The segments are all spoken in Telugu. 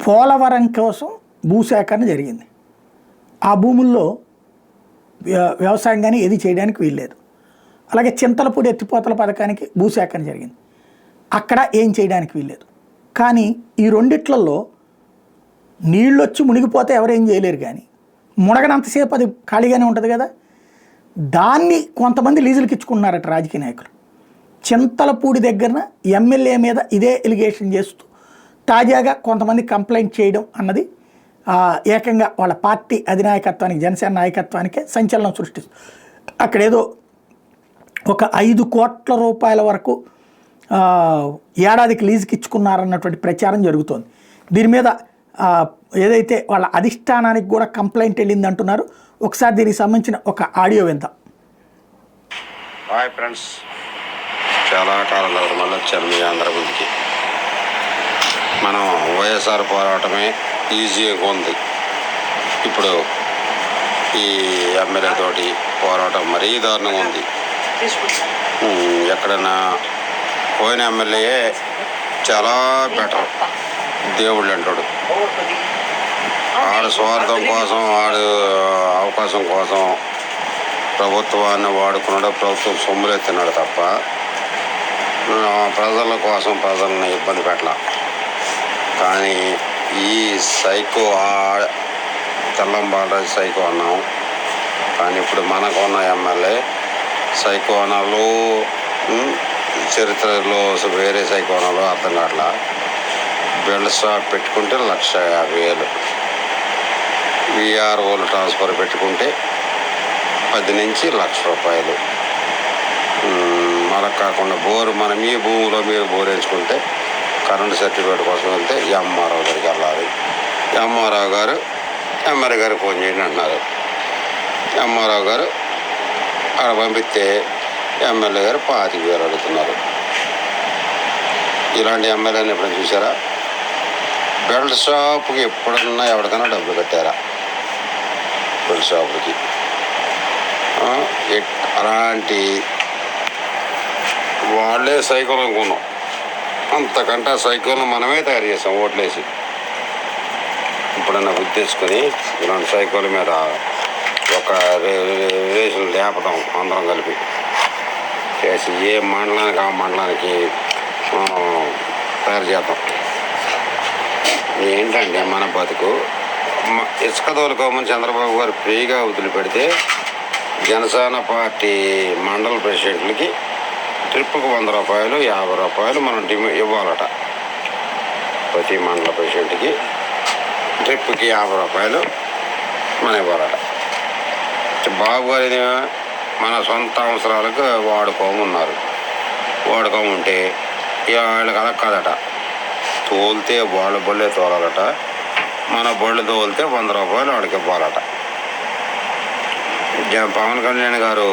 పోలవరం కోసం భూసేకరణ జరిగింది. ఆ భూముల్లో వ్యవసాయం కానీ ఏది చేయడానికి వీల్లేదు. అలాగే చింతలపూడి ఎత్తిపోతల పథకానికి భూసేకరణ జరిగింది, అక్కడ ఏం చేయడానికి వీల్లేదు. కానీ ఈ రెండిట్లలో నీళ్ళు వచ్చి మునిగిపోతే ఎవరేం చేయలేరు, కానీ మునగనంతసేపు అది ఖాళీగానే ఉంటుంది కదా. దాన్ని కొంతమంది లీజులకి ఇచ్చుకుంటున్నారట రాజకీయ నాయకులు. చింతలపూడి దగ్గర ఎమ్మెల్యే మీద ఇదే ఎలిగేషన్ చేస్తూ తాజాగా కొంతమంది కంప్లైంట్ చేయడం అన్నది ఏకంగా వాళ్ళ పార్టీ అధినాయకత్వానికి, జనసేన నాయకత్వానికే సంచలనం సృష్టిస్తుంది. అక్కడేదో ఒక 5 కోట్ల రూపాయల వరకు ఏడాదికి లీజుకి ఇచ్చుకున్నారన్నటువంటి ప్రచారం జరుగుతోంది. దీని మీద ఏదైతే వాళ్ళ అధిష్టానానికి కూడా కంప్లైంట్ వెళ్ళింది అంటున్నారు. ఒకసారి దీనికి సంబంధించిన ఒక ఆడియో విందాం. హాయ్ ఫ్రెండ్స్, చాలా కాలం తర్వాత మళ్ళీ వచ్చాను మీ అందరి ముందుకి. మనం వైఎస్ఆర్ పోరాటమే ఈజీగా ఉంది. ఇప్పుడు ఈ ఎమ్మెల్యే తోటి పోరాటం మరీ దారుణంగా ఉంది. ఎక్కడైనా పోయిన ఎమ్మెల్యే చాలా బెటర్, దేవుళ్ళు అంటాడు. ఆడు స్వార్థం కోసం, ఆడు అవకాశం కోసం ప్రభుత్వాన్ని వాడుకున్నాడు, ప్రభుత్వం సొమ్ములెత్తినాడు తప్ప ప్రజల కోసం ప్రజలను ఇబ్బంది పెట్టాల. కానీ ఈ సైకో తెల్లం బాలరాజు సైకో అన్నాం, కానీ ఇప్పుడు మనకు ఉన్న ఎమ్మెల్యే సైకో అనాలు, చరిత్రలో వేరే సైకో అనాలు అర్థం కావట్లా. బిల్డ్ షాప్ పెట్టుకుంటే 1,50,000, విఆర్ఓలు ట్రాన్స్ఫర్ పెట్టుకుంటే 10 నుంచి 1,00,000 రూపాయలు. మనకు కాకుండా బోరు మన మీ భూమిలో మీరు బోర్ వేయించుకుంటే కరెంటు సర్టిఫికేట్ కోసం వెళ్తే ఎంఆర్ఓ దగ్గరికి వెళ్ళాలి. ఎంఆర్ఓ గారు ఎమ్మెల్యే గారు ఫోన్ చేయండి అంటున్నారు. ఎంఆర్ఓ గారు అక్కడ పంపిస్తే ఎమ్మెల్యే గారు 25,000 అడుగుతున్నారు. ఇలాంటి ఎమ్మెల్యేని ఎప్పుడైనా చూసారా? బెల్ట్ షాప్కి ఎప్పుడన్నా ఎవరికైనా డబ్బులు కట్టారా? బెల్ట్ షాపులకి అలాంటి వాళ్ళే సైకిల్ అనుకున్నాం. అంతకంటే సైకిల్ను మనమే తయారు చేసాం ఓట్లేసి. ఇప్పుడన్నా గుర్తేసుకొని ఇలాంటి సైకిల్ మీద ఒక రేషన్ లేపదాం అందరం కలిపి చేసి ఏ మండలానికి ఆ మండలానికి తయారు చేద్దాం. ఏంటంటే మన బతుకు ఇసుక తోలుకోమని చంద్రబాబు గారు ఫ్రీగా వదిలిపెడితే జనసేన పార్టీ మండల ప్రెసిడెంట్లకి ట్రిప్పుకు 100 రూపాయలు 50 రూపాయలు మనం ఇవ్వాలట. ప్రతి మండల ప్రెసిడెంట్కి ట్రిప్కి 50 రూపాయలు మనం ఇవ్వాలట. బాబు గారి మన సొంత అవసరాలకు వాడుకోమన్నారు. వాడుకోమంటే వాళ్ళకి అలా కాదట, తోలితే వాళ్ళ బళ్ళే తోలాలట, మన బళ్ళు తోలితే 100 రూపాయలు వాడికి ఇవ్వాలట. పవన్ కళ్యాణ్ గారు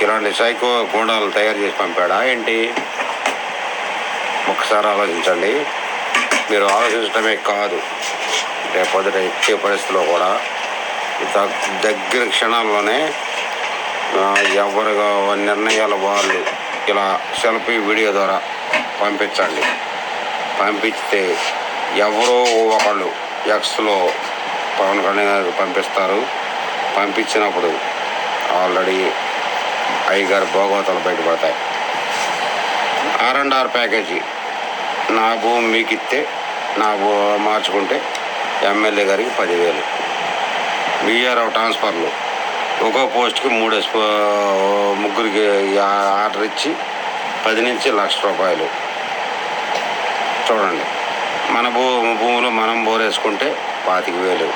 ఇలాంటి సైకో గూండాలు తయారు చేసి పంపాడా ఏంటి? ఒకసారి ఆలోచించండి. మీరు ఆలోచించడమే కాదు, రేపొద్దుట ఎక్కే పరిస్థితిలో కూడా దగ్గర క్షణాల్లోనే ఎవరి నిర్ణయాల వాళ్ళు ఇలా సెల్ఫీ వీడియో ద్వారా పంపించండి. పంపిస్తే ఎవరో ఒకళ్ళు ఎక్స్లో పవన్ కళ్యాణ్ గారికి పంపిస్తారు. పంపించినప్పుడు ఆల్రెడీ అయ్యగారు భోగవతాలు బయటపడతాయి. R&R ప్యాకేజీ, నా భూమి మీకు ఇస్తే నా మార్చుకుంటే ఎమ్మెల్యే గారికి 10,000, విఆర్ఓ ట్రాన్స్ఫర్లు ఒక్కో పోస్ట్కి 3 ముగ్గురికి ఆర్డర్ ఇచ్చి 10 నుంచి 1,00,000 రూపాయలు. చూడండి, మన భూమిలో మనం బోరేసుకుంటే 25,000.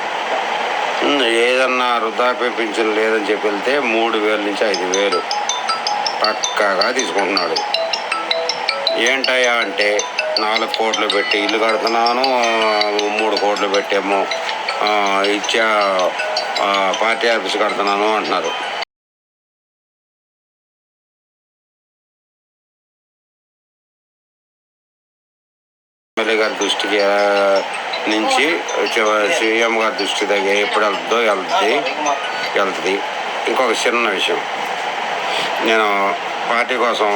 ఏదన్నా వృద్ధాప్య పింఛన్ లేదని చెప్పి వెళ్తే 3,000 నుంచి 5,000 పక్కాగా తీసుకుంటున్నాడు. ఏంటయ్యా అంటే 4 కోట్లు పెట్టి ఇల్లు కడుతున్నాను, 3 కోట్లు పెట్టేమో ఇచ్చా పార్టీ ఆఫీస్ కడుతున్నాను అంటున్నారు. ఎమ్మెల్యే గారి దృష్టికి నుంచి సీఎం గారి దృష్టి దగ్గర ఎప్పుడు వెళ్తుంది. ఇంకొక చిన్న విషయం, నేను పార్టీ కోసం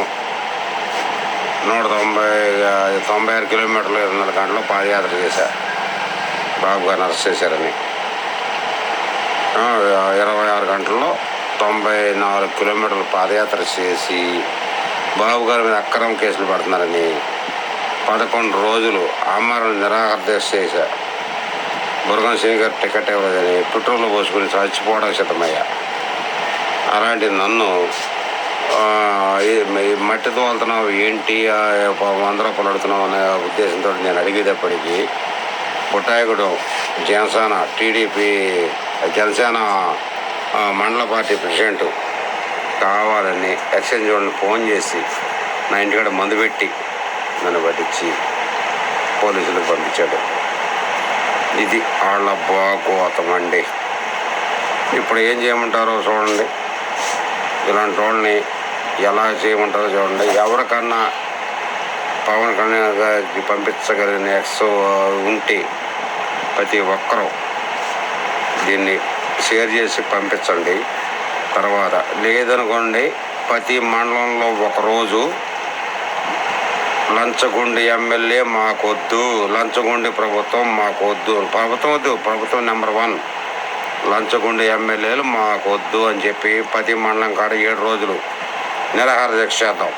196 కిలోమీటర్లు 2.5 గంటలు పాదయాత్ర చేశాను. బాబు గారిని అరెస్ట్ చేశారని. 26 గంటల్లో 94 కిలోమీటర్లు పాదయాత్ర చేసి బాబు గారి మీద అక్రమ కేసులు పడుతున్నారని 11 రోజులు ఆమరణ నిరాహార దీక్ష చేశారు. బురగం సింగ్ గారు టికెట్ ఇవ్వలేదని పెట్రోల్ పోసుకుని చచ్చిపోవడానికి సిద్ధమయ్యా. అలాంటి నన్ను మట్టి తోలుతున్నావు ఏంటి, 100 రూపాయలు అడుగుతున్నావు అనే ఉద్దేశంతో నేను అడిగేటప్పటికీ పుట్టాయగూడెం జనసేన టీడీపీ జనసేన మండల పార్టీ ప్రెసిడెంట్ కావాలని ఎక్స్చేంజ్ వాళ్ళని ఫోన్ చేసి నా ఇంటికాడ మందు పెట్టి నన్ను పట్టించి పోలీసులకు పంపించాడు. ఇది వాళ్ళ బాగోతం అండి. ఇప్పుడు ఏం చేయమంటారో చూడండి, ఇలాంటి వాళ్ళని ఎలా చేయమంటారో చూడండి. ఎవరికన్నా పవన్ కళ్యాణ్ గారికి పంపించగలిగిన ఎక్స్ ఉంటే ప్రతి ఒక్కరూ దీన్ని షేర్ చేసి పంపించండి. తర్వాత లేదనుకోండి, ప్రతి మండలంలో ఒకరోజు లంచగొండి ఎమ్మెల్యే మాకొద్దు, లంచగొండి ప్రభుత్వం మాకొద్దు, ప్రభుత్వం వద్దు, ప్రభుత్వం నెంబర్ 1, లంచగొండి ఎమ్మెల్యేలు మాకొద్దు అని చెప్పి ప్రతి మండలం కాడ 7 రోజులు నిరాహార దీక్ష చేద్దాం.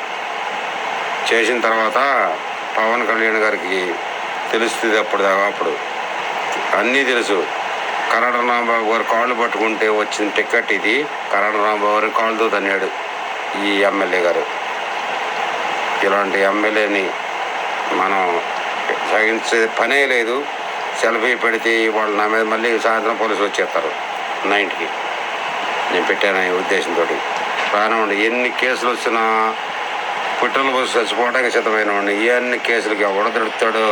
చేసిన తర్వాత పవన్ కళ్యాణ్ గారికి తెలుస్తుంది. అప్పుడు అన్నీ తెలుసు. కరణ్ రాంబాబు గారు కాళ్ళు పట్టుకుంటే వచ్చిన టికెట్ ఇది. కరణ్ రాంబాబు గారు కాళ్ళతో తన్నాడు ఈ ఎమ్మెల్యే గారు. ఇలాంటి ఎమ్మెల్యేని మనం సహించే పనే లేదు. సెల్ఫీ పెడితే వాళ్ళు నా మీద మళ్ళీ సాయంత్రం పోలీసులు వచ్చేస్తారు 9కి. నేను పెట్టాను ఈ ఉద్దేశంతో. రానివ్వండి, ఎన్ని కేసులు వచ్చినా పెట్రోల్ పోసి చచ్చిపోవడానికి సిద్ధమైనవాడిని. ఇవన్నీ కేసులకి ఎవడ దొరుకుతాడు?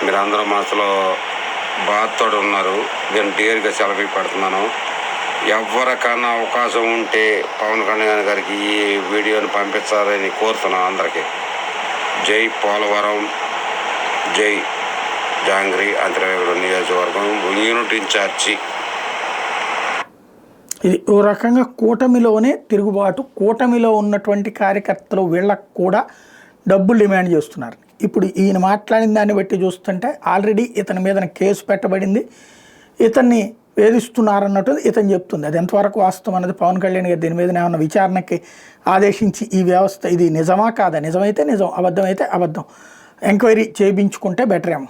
మీరు అందరూ మనసులో బాధతోడు ఉన్నారు. నేను డేర్గా సెల్ఫీ పెడుతున్నాను. ఎవరికన్నా అవకాశం ఉంటే పవన్ కళ్యాణ్ గారికి ఈ వీడియోని పంపించాలని కోరుతున్నాను అందరికీ. జై పోలవరం, జై జాంగ్రీ అంతర్వేగూడెం నియోజకవర్గం యూనిట్ ఇన్ఛార్జి. ఇది ఓ రకంగా కూటమిలోనే తిరుగుబాటు. కూటమిలో ఉన్నటువంటి కార్యకర్తలు వీళ్ళకు కూడా డబ్బులు డిమాండ్ చేస్తున్నారు. ఇప్పుడు ఈయన మాట్లాడిన దాన్ని బట్టి చూస్తుంటే ఆల్రెడీ ఇతని మీద కేసు పెట్టబడింది, ఇతన్ని వేధిస్తున్నారన్నట్టు ఇతను చెప్తుంది. అది ఎంతవరకు వాస్తవం అన్నది పవన్ కళ్యాణ్ గారు దీని మీద ఏమన్నా విచారణకి ఆదేశించి ఈ వ్యవస్థ ఇది నిజమా కాదా, నిజమైతే నిజం, అబద్ధమైతే అబద్ధం ఎంక్వైరీ చేయించుకుంటే బెటర్ ఏమో.